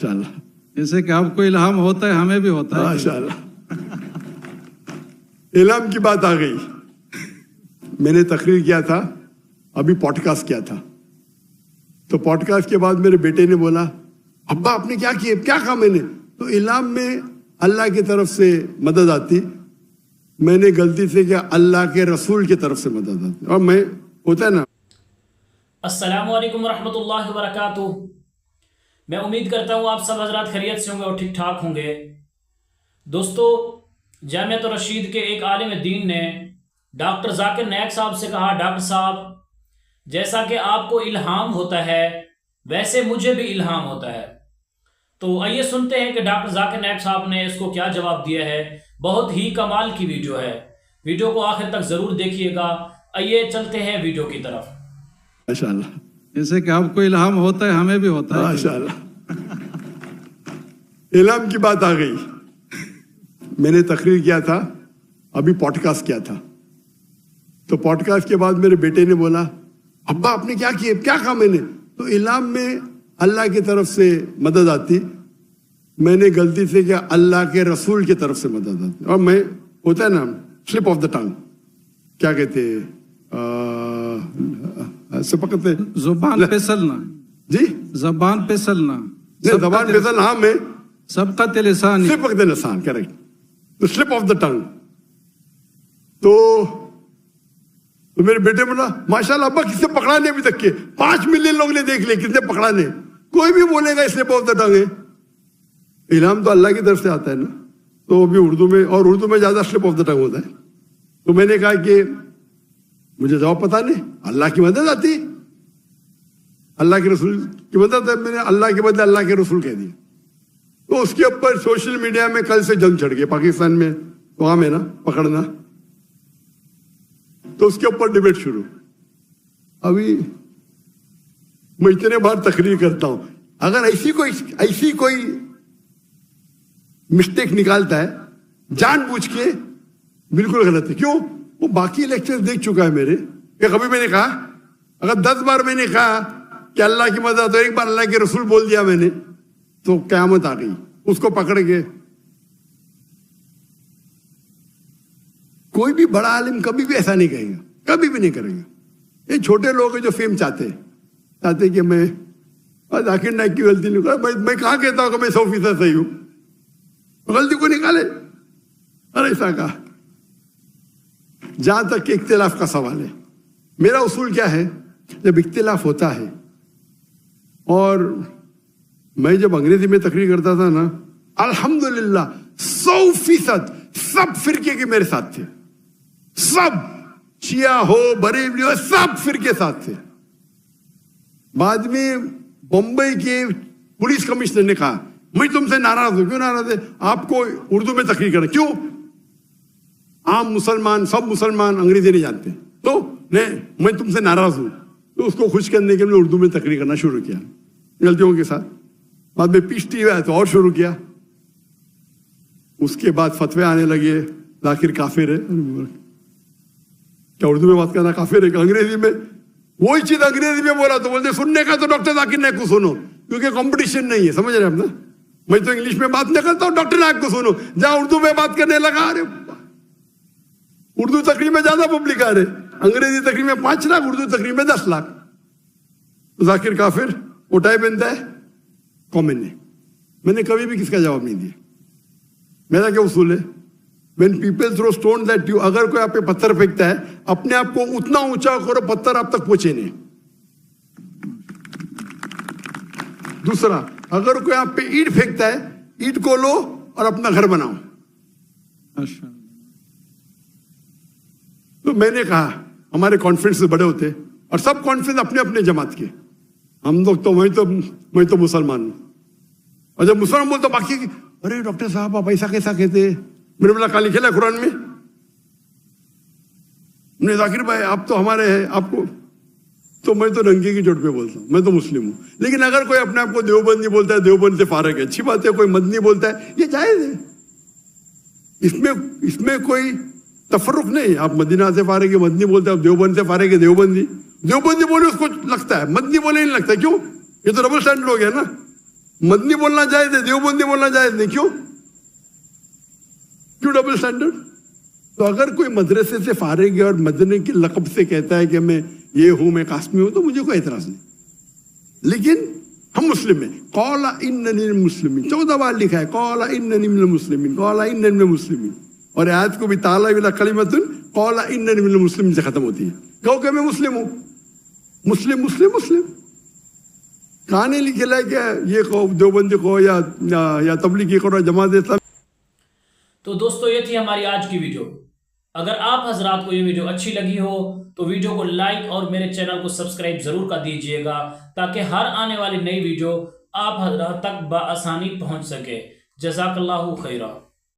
माशाल्लाह, जैसे कि आपको इल्हाम होता है, हमें भी होता है। माशाल्लाह। इल्हाम की बात आ गई। मैंने तकरीर किया था, अभी पॉडकास्ट किया था, तो पॉडकास्ट के बाद मेरे बेटे ने बोला, अब्बा आपने क्या किया, क्या कहा मैंने? तो इल्हाम में अल्लाह की तरफ से मदद आती, मैंने गलती से किया अल्लाह के रसूल की तरफ से मदद आती। और मैं होता है ना। अस्सलामु अलैकुम रहमतुल्लाहि व बरकातुहू। मैं उम्मीद करता हूँ आप सब हजरात खैरियत से होंगे और ठीक ठाक होंगे। दोस्तों, जामियातुर रशीद के एक आलिम दीन ने डॉक्टर जाकिर नायक साहब से कहा, डॉक्टर साहब, जैसा कि आपको इल्हाम होता है वैसे मुझे भी इल्हाम होता है। तो आइए सुनते हैं कि डॉक्टर जाकिर नायक साहब ने इसको क्या जवाब दिया है। बहुत ही कमाल की वीडियो है, वीडियो को आखिर तक जरूर देखिएगा। आइए चलते हैं वीडियो की तरफ। माशाल्लाह, जैसे कि आपको इल्हाम होता है, हमें भी होता है। माशाल्लाह। इल्हाम की बात आ गई। मैंने तकरीर किया था, अभी पॉडकास्ट किया था, तो पॉडकास्ट के बाद मेरे बेटे ने बोला, अब्बा आपने क्या किया, क्या कहा मैंने? तो इल्हाम में अल्लाह की तरफ से मदद आती, मैंने गलती से किया अल्लाह के रसूल की तरफ से मदद आती। और मैं होता है ना, स्लिप ऑफ द टंग, क्या कहते हैं, ऐसे पकड़ते, जुबान पे चलना जी, जबान पे चलना, जबान पे चलना, हाँ, मैं सबका लिसान, स्लिप ऑफ द लिसान, करेक्ट, तो स्लिप ऑफ द टंग। तो मेरे बेटे बोला, माशाल्लाह अब्बा किसने पकड़ा नहीं अभी तक के, 5 मिलियन लोग ने देख लिया, किसने पकड़ा नहीं? कोई भी बोलेगा स्लिप ऑफ द टंग है। इल्हाम तो अल्लाह की तरफ से आता है ना, तो अभी उर्दू में, और उर्दू में ज्यादा स्लिप ऑफ द टंग होता है। तो मैंने कहा कि मुझे जवाब पता नहीं, अल्लाह की मदद आती, अल्लाह के रसूल की मदद है, मैंने अल्लाह के बदले अल्लाह के रसूल कह दिया। तो उसके ऊपर सोशल मीडिया में कल से जंग चढ़ गई, पाकिस्तान में तो वहां में ना पकड़ना, तो उसके ऊपर डिबेट शुरू। अभी मैं इतने बार तकरीर करता हूं, अगर ऐसी कोई मिस्टेक निकालता है जानबूझ के, बिल्कुल गलत है। क्यों? वो बाकी लेक्चर देख चुका है मेरे, कि कभी मैंने कहा, अगर 10 बार मैंने कहा कि अल्लाह की मदद, तो एक बार अल्लाह के रसूल बोल दिया मैंने, तो क़यामत आ गई, उसको पकड़ के। कोई भी बड़ा आलिम कभी भी ऐसा नहीं कहेगा, कभी भी नहीं करेगा। ये छोटे लोग हैं जो फेम चाहते कि मैं जाकिर नायक की गलती नहीं कर, मैं कहाँ कहता हूँ कि मैं 100% सही हूं, गलती को निकाले। अरे ऐसा कहा, जहां तक इख्तिलाफ का सवाल है, मेरा उसूल क्या है, जब इख्तिलाफ होता है, और मैं जब अंग्रेजी में तकरीर करता था ना, अल्हम्दुलिल्लाह 100% सब फिरके के मेरे साथ थे, सब, शिया हो बरेलवी हो, सब फिरके साथ थे। बाद में बंबई के पुलिस कमिश्नर ने कहा, मैं तुमसे नाराज हूं। क्यों नाराज है? आपको उर्दू में तकरीर करना। क्यों? आम मुसलमान, सब मुसलमान अंग्रेजी नहीं जानते, तो नहीं, मैं तुमसे नाराज हूं। तो उसको खुश करने के लिए उर्दू में तकरीर करना शुरू किया, गलतियों के साथ। बाद में पीछती हुआ तो और शुरू किया। उसके बाद फतवे आने लगे, जाकिर काफिर है। क्या उर्दू में बात करना काफिर है? अंग्रेजी में वही चीज अंग्रेजी में बोला तो बोलते सुनने का तो डॉक्टर जाकिर नायक को सुनो, क्योंकि कंपटीशन नहीं है, समझ रहे हैं आप ना? मैं तो इंग्लिश में बात नहीं करता हूँ, डॉक्टर नायक को सुनो। जहां उर्दू में बात करने लगा, अरे उर्दू तकरीर में ज्यादा पब्लिक आ रहे, अंग्रेजी तकरीर में 5 लाख, उर्दू तकरीर में 10 लाख। तो जाकिर काफिर, उठाए बनता है, कॉमन है। मैंने कभी भी किसका जवाब नहीं दिया। मेरा क्या उसूल है, When people throw stones at you, अगर कोई आप पे पत्थर फेंकता है, अपने आप को उतना ऊंचा करो पत्थर आप तक पहुंचे नहीं। दूसरा, अगर कोई आप पे ईंट फेंकता है, ईंट को लो और अपना घर बनाओ। तो मैंने कहा, हमारे कॉन्फ्रेंस बड़े होते और सब कॉन्फ्रेंस अपने अपने जमात के, हम लोग तो मैं तो मुसलमान हूं। और जब मुसलमान बोलते बाकी, अरे डॉक्टर साहब आप ऐसा कैसा कहते? मैंने बोला, कल लिखा है कुरान में? नहीं जाकिर भाई आप तो हमारे हैं, आपको तो मैं तो नंगे की चोट पे बोलता हूँ, मैं तो मुस्लिम हूं। लेकिन अगर कोई अपने आप को देवबंदी बोलता है, देवबंद से फारग है, अच्छी बात है। कोई मदनी बोलता है, ये जायज है, इसमें कोई तफर्रुक नहीं। आप मदीना से फारग है, मदनी बोलते हैं, आप देवबंद से फारग है, देवबंदी बोले उसको लगता है, मदनी बोले नहीं लगता। क्यों? ये तो डबल स्टैंडर्ड हो गया ना। मदनी बोलना जायज है, देवबंदी बोलना जायज नहीं, क्यों डबल स्टैंडर्ड? तो अगर कोई मदरसे से फारिग है और मदनी के लक़ब से कहता है कि मैं ये हूं, मैं कासमी हूं, तो मुझे कोई एतराज नहीं, लेकिन हम मुस्लिम हैं। क़ौला इन्ननी मुस्लिमीन 14 बार लिखा है, क़ौला इन्ननी मिनल मुस्लिमीन, क़ौला इन्ननी मिनल मुस्लिमीन। और आयत को भी ताला विला कलिमतुन क़ौला इन्ननी मिनल मुस्लिमीन से खत्म होती है। कहो कि मैं मुस्लिम हूं, मुस्लिम मुस्लिम मुस्लिम। कहाँ नहीं लिखेला है क्या ये कहो, देवबंदी कहो या तबलीगी करो, जमात इस्लामी। तो दोस्तों ये थी हमारी आज की वीडियो। अगर आप हजरात को ये वीडियो अच्छी लगी हो तो वीडियो को लाइक और मेरे चैनल को सब्सक्राइब जरूर कर दीजिएगा, ताकि हर आने वाली नई वीडियो आप हजरात तक बआसानी पहुंच सके। जज़ाकल्लाहु खैरा।